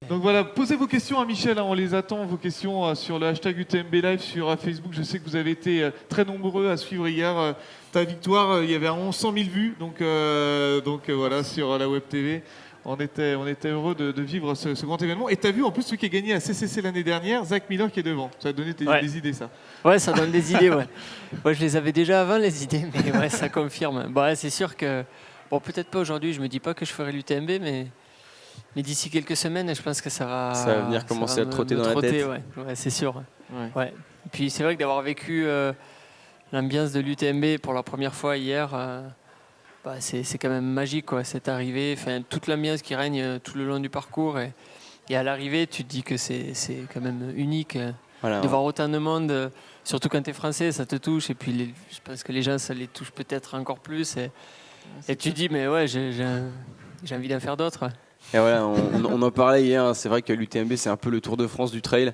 Donc voilà, posez vos questions à Michel, hein, on les attend, vos questions sur le hashtag UTMB Live sur Facebook. Je sais que vous avez été très nombreux à suivre hier ta victoire. Il y avait 100 000 vues, donc voilà, sur la Web TV. On était heureux de vivre ce grand événement. Et tu as vu en plus celui qui a gagné la CCC l'année dernière, Zach Miller qui est devant. Ça a donné des idées, ça. Ouais, ça donne des idées, ouais. Moi, je les avais déjà avant, les idées, mais ouais, ça confirme. Bon, ouais, c'est sûr que, bon, peut-être pas aujourd'hui, je me dis pas que je ferai l'UTMB, mais d'ici quelques semaines, je pense que ça va venir commencer à trotter dans la tête. Ouais, c'est sûr. Ouais. Et puis c'est vrai que d'avoir vécu l'ambiance de l'UTMB pour la première fois hier, c'est quand même magique, quoi, cette arrivée, enfin, toute l'ambiance qui règne tout le long du parcours. Et à l'arrivée, tu te dis que c'est quand même unique de voir autant de monde, surtout quand tu es français, ça te touche. Et puis je pense que les gens, ça les touche peut-être encore plus. Et tu te dis, mais ouais, j'ai envie d'en faire d'autres. Et voilà, on en parlait hier, c'est vrai que l'UTMB c'est un peu le Tour de France du trail,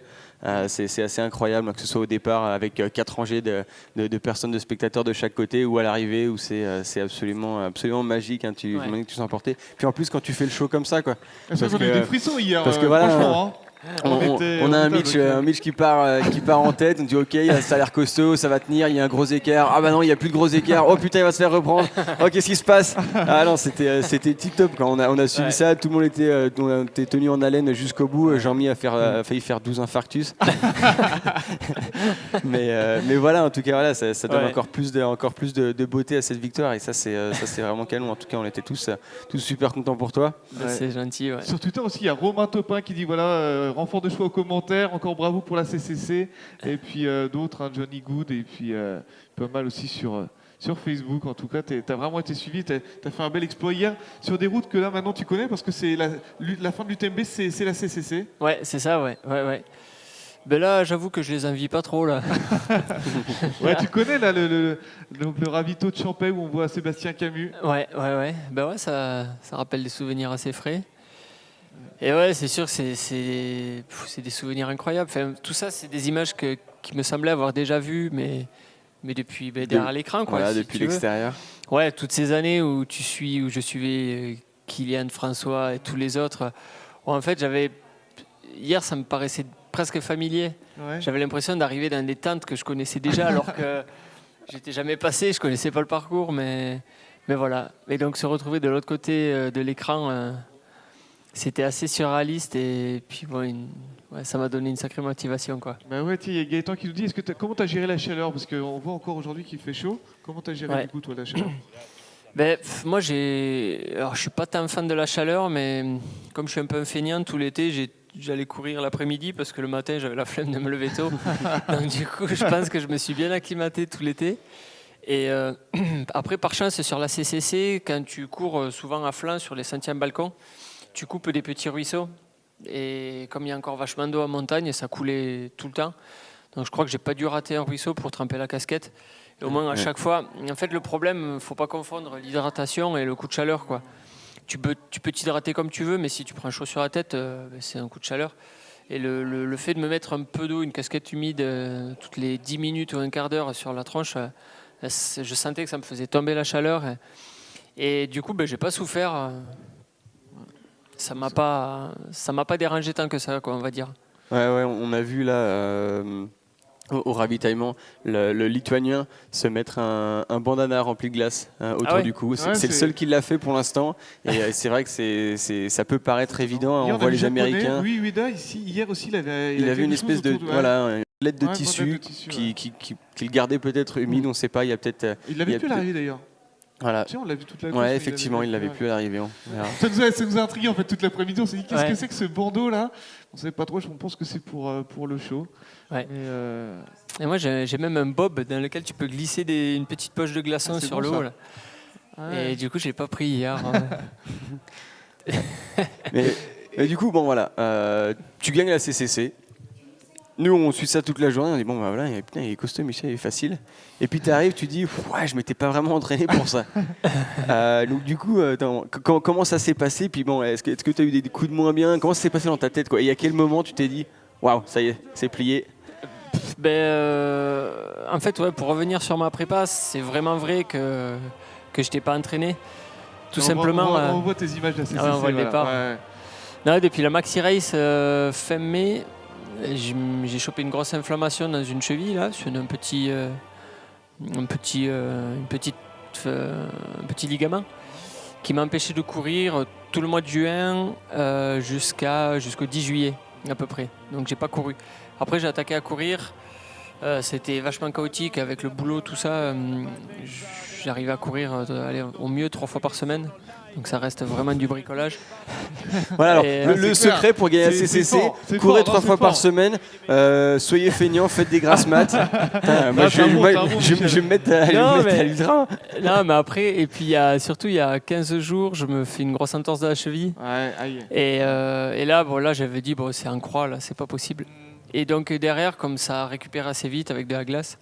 c'est assez incroyable que ce soit au départ avec 4 rangées de personnes, de spectateurs de chaque côté ou à l'arrivée où c'est absolument magique, hein, tu t'en emporter. Puis en plus quand tu fais le show comme ça quoi. Parce qu'on a eu des frissons hier, parce que voilà, franchement. Hein. On a un Mitch qui part en tête, on dit ok, ça a l'air costaud, ça va tenir, il y a un gros écart, ah bah non il n'y a plus de gros écart, oh putain il va se faire reprendre, oh qu'est-ce qui se passe, ah non c'était tip top quand on a suivi ça, tout le monde était tenu en haleine jusqu'au bout, Jean-Mi a failli faire 12 infarctus. mais voilà, en tout cas voilà, ça donne encore plus de beauté à cette victoire et ça c'est vraiment canon, en tout cas on était tous super contents pour toi. C'est gentil. Ouais. Sur Twitter aussi il y a Romain Topin qui dit voilà, renfort de choix aux commentaires, encore bravo pour la CCC, et puis d'autres, hein, Johnny Good, et puis pas mal aussi sur Facebook. En tout cas, tu as vraiment été suivi, tu as fait un bel exploit hier sur des routes que là maintenant tu connais parce que c'est la fin de l'UTMB, c'est la CCC. Ouais, c'est ça, ouais. Ben là, j'avoue que je les envie pas trop là. Ouais, tu connais là le ravito de Champais où on voit Sébastien Camus. Ouais. Ben ouais, ça rappelle des souvenirs assez frais. Et ouais, c'est sûr que c'est des souvenirs incroyables. Enfin, tout ça, c'est des images qui me semblaient avoir déjà vues, mais depuis derrière l'écran, quoi. Voilà, si depuis l'extérieur. Ouais, toutes ces années où je suivais Kylian, François et tous les autres. En fait, hier, ça me paraissait presque familier. Ouais. J'avais l'impression d'arriver dans des tentes que je connaissais déjà, alors que j'étais jamais passé, je connaissais pas le parcours, mais voilà. Et donc se retrouver de l'autre côté de l'écran. C'était assez surréaliste et puis ça m'a donné une sacrée motivation, quoi. Bah ouais, il y a Gaëtan qui nous dit comment tu as géré la chaleur, parce qu'on voit encore aujourd'hui qu'il fait chaud. Comment tu as géré du coup toi la chaleur? Moi je suis pas tant fan de la chaleur, mais comme je suis un peu un feignant, tout l'été j'allais courir l'après-midi parce que le matin j'avais la flemme de me lever tôt. Donc du coup je pense que je me suis bien acclimaté tout l'été. Et après par chance sur la CCC, quand tu cours souvent à flanc sur les sentiers en balcon, tu coupes des petits ruisseaux et comme il y a encore vachement d'eau en montagne, ça coulait tout le temps. Donc je crois que j'ai pas dû rater un ruisseau pour tremper la casquette. Et au moins à chaque fois, en fait le problème, faut pas confondre l'hydratation et le coup de chaleur, quoi. Tu peux t'hydrater comme tu veux, mais si tu prends chaud sur la tête, c'est un coup de chaleur. Et le fait de me mettre un peu d'eau, une casquette humide toutes les 10 minutes ou un quart d'heure sur la tronche, je sentais que ça me faisait tomber la chaleur. Et du coup, j'ai pas souffert. Ça m'a pas dérangé tant que ça, quoi, on va dire. Ouais, on a vu là au ravitaillement le Lituanien se mettre un bandana rempli de glace autour du cou. C'est le seul qui l'a fait pour l'instant. Et c'est vrai que ça peut paraître évident. On voit les Américains. Oui, Ueda, hier aussi, il avait une espèce de une lettre de tissu qu'il gardait peut-être humide. On ne sait pas. Il y a peut-être. Il l'avait plus à l'arrivée d'ailleurs. Voilà. Tiens, on l'a vu toute la course. Ouais, effectivement, il l'avait plus à l'arrivée. Ça nous a intrigué en fait toute l'après-midi. On s'est dit qu'est-ce que c'est que ce bandeau là? On savait pas trop. On pense que c'est pour le show. Ouais. Et moi, j'ai même un bob dans lequel tu peux glisser une petite poche de glaçons sur l'eau. Et du coup, je l'ai pas pris hier. mais du coup, bon voilà, tu gagnes la CCC. Nous, on suit ça toute la journée, on dit bon, bah voilà, putain, il est costaud, Michel, il est facile. Et puis tu arrives, tu dis, ouais, je m'étais pas vraiment entraîné pour ça. Donc du coup, comment ça s'est passé? Puis bon, est-ce que tu as eu des coups de moins bien? Comment ça s'est passé dans ta tête, quoi? Et à quel moment tu t'es dit, waouh, ça y est, c'est plié? En fait, pour revenir sur ma prépa, c'est vraiment vrai que je t'ai pas entraîné. Tout simplement. On voit tes images de la CCC. On voit le départ. Non, depuis la Maxi Race fin mai, j'ai chopé une grosse inflammation dans une cheville là, sur un petit ligament qui m'a empêché de courir tout le mois de juin jusqu'au 10 juillet à peu près. Donc j'ai pas couru. Après j'ai attaqué à courir. C'était vachement chaotique avec le boulot, tout ça. J'arrivais à courir au mieux 3 fois par semaine. Donc ça reste vraiment du bricolage. Voilà, alors, Et, le secret pour gagner la CCC, courez 3 fois par semaine, soyez feignants, faites des grasses maths. Moi, je vais me mettre à l'ultra. Non, mais après, et puis surtout il y a 15 jours, je me fais une grosse entorse de la cheville. Ouais, aïe. Et là, là j'avais dit, c'est un croix, là, c'est pas possible. Et donc derrière, comme ça récupère assez vite avec de la glace.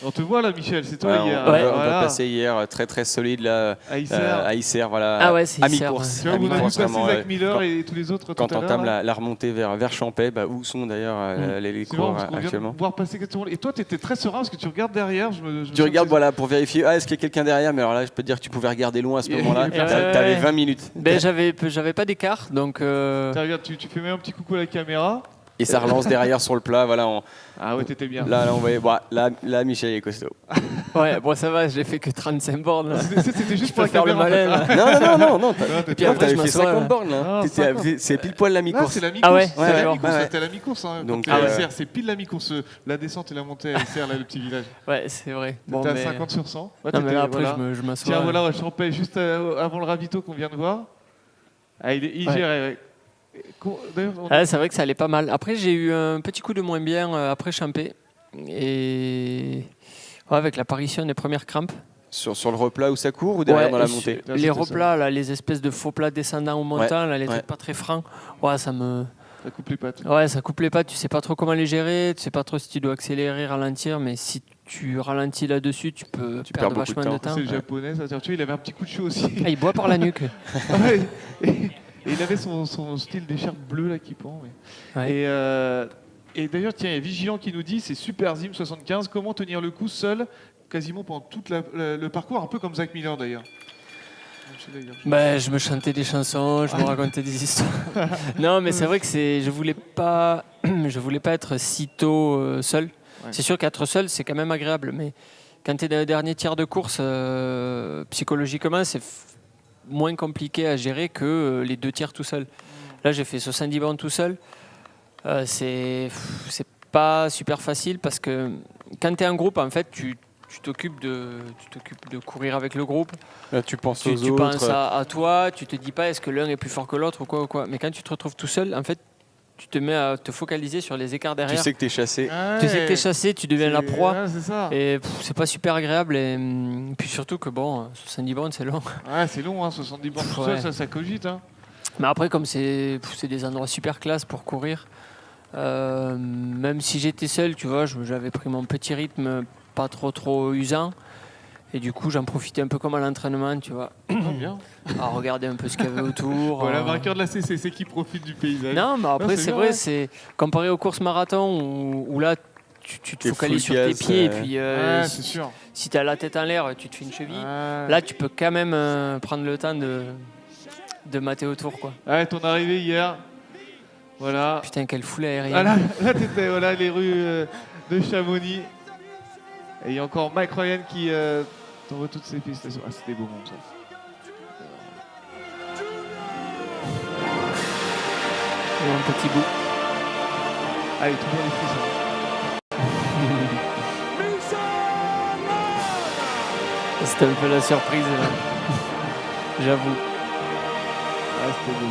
On te voit là, Michel, c'est toi hier. On va passer hier, très très solide là, à Isère, voilà. Ah ouais, c'est à Isère. Tu mi-course. vois, À vous avez mi-course, vu passer vraiment, Zach Miller et tous les autres quand tout à on l'heure, entame là. la remontée vers Champais, où sont d'ailleurs les C'est marrant cours parce qu'on vient actuellement. de voir passer quelqu'un. Et toi, tu étais très serein parce que tu regardes derrière. Tu regardes pour vérifier, est-ce qu'il y a quelqu'un derrière, mais alors là je peux te dire que tu pouvais regarder loin à ce moment-là, t'avais 20 minutes. Ben, j'avais pas d'écart, donc... Regarde, tu fais même un petit coucou à la caméra. Et ça relance derrière sur le plat, voilà. Ah ouais, t'étais bien. Là on voyait, là Michel est costaud. Ouais, bon ça va, j'ai fait que 35 bornes. Là. C'était juste Je pour peux la faire le caméra. malin. Là. Non, Et puis après, je t'avais fait m'assois, 50 là. bornes là. Ah, 50. C'est pile poil la Ah, mi-course. c'est la mi-course. Ah ouais, C'est la d'accord. mi-course, Ouais. c'était la mi-course. Hein, Donc, donc, c'est pile la mi-course. La descente et la montée à Isère, là, le petit village. Ouais, c'est vrai. T'es à mais... 50 sur 100. Ouais, Non, mais là, après, voilà. je m'assois. Tiens, voilà, Champais, juste avant le ravito qu'on vient de voir. Ah, il gérait, ouais. D'ailleurs, C'est vrai que ça allait pas mal. Après, j'ai eu un petit coup de moins bien après Champé. Et avec l'apparition des premières crampes. Sur le replat où ça court ou derrière dans la montée? Les replats, là, les espèces de faux plats descendants ou montants, là, les trucs pas très francs, ça coupe les pattes. Ouais, ça coupe les pattes, tu sais pas trop comment les gérer, tu sais pas trop si tu dois accélérer, ralentir, mais si tu ralentis là-dessus, tu peux perdre vachement de temps. C'est le japonais, ça. Tu vois, il avait un petit coup de chaud aussi. Il boit par la nuque. Ouais. Et il avait son style d'écharpe bleue là qui pend. Ouais. Et d'ailleurs, tiens, il y a Vigilant qui nous dit, c'est Super Zim 75, comment tenir le coup seul, quasiment pendant tout le parcours, un peu comme Zach Miller d'ailleurs. Je me chantais des chansons, je me racontais des histoires. Non, mais c'est vrai que je voulais pas être si tôt seul. Ouais. C'est sûr qu'être seul, c'est quand même agréable, mais quand tu es dans le dernier tiers de course, psychologiquement, c'est moins compliqué à gérer que les 2 tiers tout seul. Là, j'ai fait 70 bornes tout seul. C'est pas super facile parce que quand tu es en groupe, en fait, tu t'occupes de courir avec le groupe. Là, tu penses aux autres. Tu penses à toi, tu te dis pas est-ce que l'un est plus fort que l'autre ou quoi. Mais quand tu te retrouves tout seul, en fait, tu te mets à te focaliser sur les écarts derrière. Tu sais que tu es chassé. Tu sais que tu es chassé, tu deviens la proie. Ouais, c'est ça. Et c'est pas super agréable. Et puis surtout que 70 bornes, c'est long. Ouais, c'est long, 70 bornes tout seul, ça cogite. Hein. Mais après, comme c'est des endroits super classe pour courir, même si j'étais seul, tu vois, j'avais pris mon petit rythme pas trop usant. Et du coup, j'en profitais un peu comme à l'entraînement, tu vois. Bien. À regarder un peu ce qu'il y avait autour. Voilà, vainqueur de la CCC qui profite du paysage. Non, mais après, c'est vrai, c'est comparé aux courses marathon où là, tu te focalises sur tes pieds. Et puis, c'est sûr. Si tu as la tête en l'air, tu te fais une cheville. Là, tu peux quand même prendre le temps de mater autour, quoi. Ouais, ton arrivée hier. Voilà. Putain, quelle foule aérienne. Là, t'étais les rues de Chamonix. Et il y a encore Mike Ryan qui t'envoie toutes ses félicitations. Ah, c'était beau monde, ça. Et un petit bout. Allez, tout le monde est frissons. C'était un peu la surprise, là. J'avoue. Ah, c'était beau.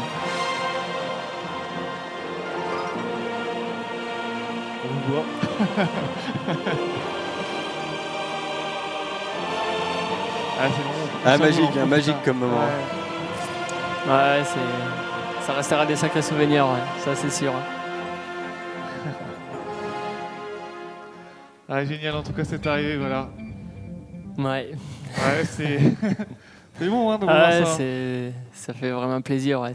On vous voit. C'est magique, magique comme moment. Ouais, ça restera des sacrés souvenirs, ça c'est sûr. Génial, en tout cas, c'est arrivé, voilà. Ouais. Ouais, c'est bon de voir ça. Ça fait vraiment plaisir, ouais.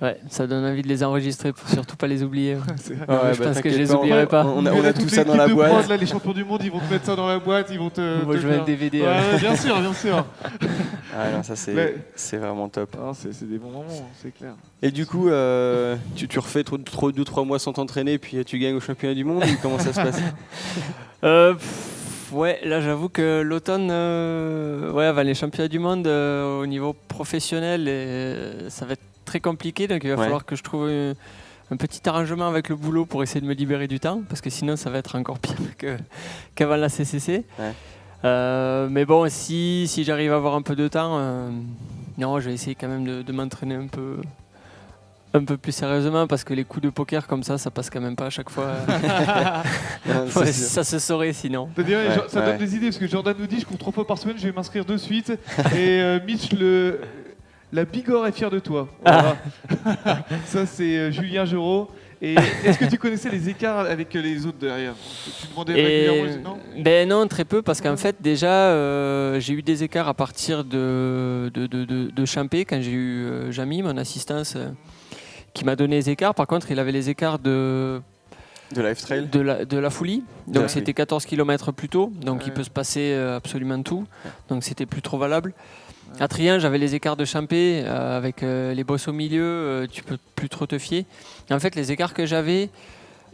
Ouais, ça donne envie de les enregistrer pour surtout pas les oublier. C'est vrai. Ouais, Je bah, pense que t'inquiète je les pas, oublierai pas. On Mais a là, tout toute ça dans l'équipe la de boîte. prod, là, les champions du monde, ils vont te mettre ça dans la boîte, ils vont te. Moi, te je vais faire- un DVD. Ouais, bien sûr, bien sûr. Ah non, ça Mais- c'est vraiment top. Non, c'est des bons moments, c'est clair. Et du coup, tu refais 2-3 mois sans t'entraîner, puis tu gagnes au championnat du monde ou comment ça se passe? Ouais, là j'avoue que l'automne, avant les championnats du monde au niveau professionnel, ça va être très compliqué. Donc il va falloir que je trouve un petit arrangement avec le boulot pour essayer de me libérer du temps, parce que sinon ça va être encore pire qu'avant la CCC. Ouais. Mais bon, si j'arrive à avoir un peu de temps, non, je vais essayer quand même de m'entraîner un peu plus sérieusement, parce que les coups de poker comme ça passe quand même pas à chaque fois. Non, c'est Ouais, sûr. ça se saurait sinon. C'est-à-dire, Ouais, ça donne ouais. des idées, parce que Jordan nous dit je cours 3 fois par semaine, je vais m'inscrire de suite. Et Mitch, la Bigorre est fière de toi. Voilà. Ça, c'est Julien Geraud. Et est-ce que tu connaissais les écarts avec les autres derrière? Tu demandais régulièrement, non? Ben non, très peu, parce qu'en fait déjà j'ai eu des écarts à partir de Champé, quand j'ai eu Jamy, mon assistance, qui m'a donné les écarts. Par contre, il avait les écarts De Life Trail. de la Foulie, donc la c'était 14 km plus tôt, donc il Ouais. peut se passer absolument tout, donc c'était plus trop valable. À Trien, j'avais les écarts de Champé, avec les bosses au milieu, tu peux plus trop te fier. En fait, les écarts que j'avais,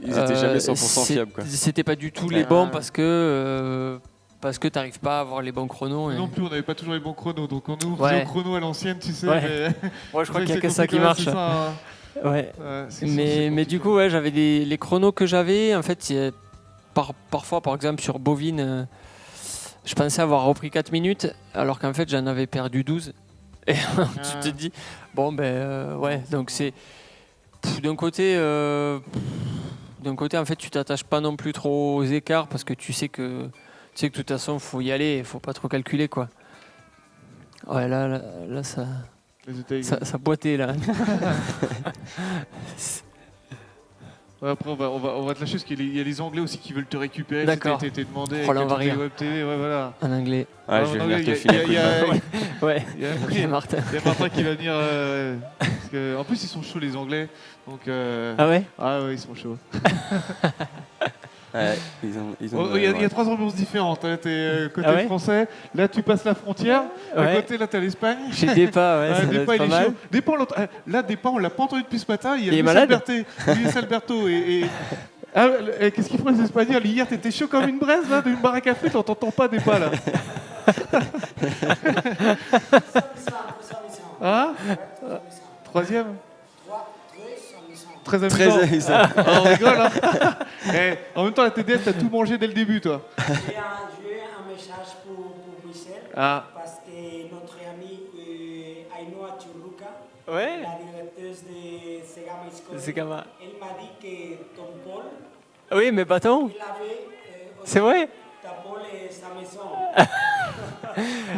Ils étaient jamais 100% fiables, quoi. c'était pas du tout les Ouais. bons, parce que tu n'arrives pas à avoir les bons chronos. Non plus, on n'avait pas toujours les bons chronos, donc on nous Ouais. faisait au chrono à l'ancienne, tu sais. Ouais. Mais... Moi, je crois qu'il n'y a C'est que ça qui compliqué, marche. c'est ça, hein. Ouais. Ouais, c'est Mais compliqué. du coup, ouais, j'avais les chronos que j'avais. En fait, parfois, par exemple, sur Bovine, je pensais avoir repris 4 minutes, alors qu'en fait, j'en avais perdu 12. Et tu te dis, bon, ouais, donc c'est. D'un côté, en fait, tu t'attaches pas non plus trop aux écarts, parce que tu sais que de toute façon, il faut y aller, il faut pas trop calculer, quoi. Ouais, là ça. Les détails. Ça boitait là. Ouais, après, on va te lâcher parce qu'il y a les Anglais aussi qui veulent te récupérer. D'accord. T'es demandé. Oh là, on va avec rire. Web TV, ouais, voilà. En anglais. Ouais, Ah, je vais non, venir il te y a- filer un il coup y de a- main. Ouais. Il y a Ok, Martin. il y a Martin qui va venir. Parce que, en plus, ils sont chauds, les Anglais. Donc, Ah ouais. ouais, ils sont chauds. Ouais, ils ont Oh, il y a 3 ambiances différentes. Hein. T'es côté Ah ouais français, là, tu passes la frontière. À Ouais. côté, là, t'as l'Espagne. Chez Depa, ouais, ça doit Depa, être pas il est mal. chaud. Depa, là, Depa, on l'a pas entendu depuis ce matin. Il y a Il est Luis malade Alberto et ah, qu'est-ce qu'ils font les Espagnols? Hier, t'étais chaud comme une braise, là, d'une baraque à frites, on t'entend pas, Depa, là. Hein? Troisième? Très amusant. Très amusant. Ah, on rigole, hein. En même temps, la TDS, t'as tout mangé dès le début, toi. J'ai un message pour Michel, Ah. parce que notre amie Ainhoa Churruca, Ouais. la directrice de Segama School, Segama. elle m'a dit que ton pôle, Oui, mais bâton. il avait C'est vrai. ta pôle et sa maison.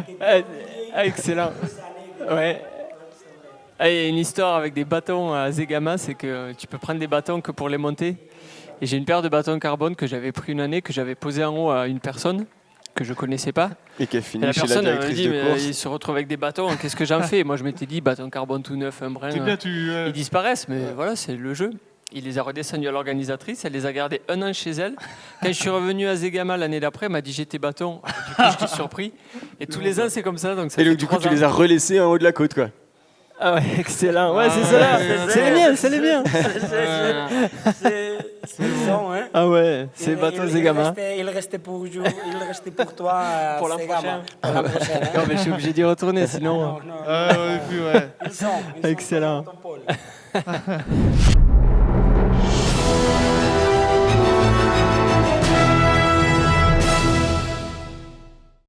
Que tu as oublié Excellent. des années de- Ouais. Ah, il y a une histoire avec des bâtons à Zegama, c'est que tu peux prendre des bâtons que pour les monter. Et j'ai une paire de bâtons carbone que j'avais pris une année, que j'avais posé en haut à une personne que je connaissais pas. Et qui a Et fini la chez la personne elle me directrice dit, de mais course. il se retrouve avec des bâtons, qu'est-ce que j'en fais? Moi je m'étais dit, bâton carbone tout neuf, un brin. C'est bien, tu. Ils disparaissent, mais voilà, c'est le jeu. Il les a redescendus à l'organisatrice, elle les a gardés un an chez elle. Quand je suis revenu à Zegama l'année d'après, elle m'a dit j'ai tes bâtons. Du coup, j'étais surpris. Et tous les ans, c'est comme ça. Donc ça Et fait donc, du coup, 3 tu les ans. as relaissés en haut de la côte, quoi. Ah ouais, excellent. Ouais, c'est Ah ça. ouais, C'est les miens, c'est les miens. C'est maison, hein. Ah ouais, c'est bateau Zegama. Il restait pour toi Pour la Segama. prochaine. Pour la prochaine, hein. Non, mais je suis obligé d'y retourner, sinon. Non, non, Ah, ouais, puis, ouais. ils sont Excellent. dans ton pôle.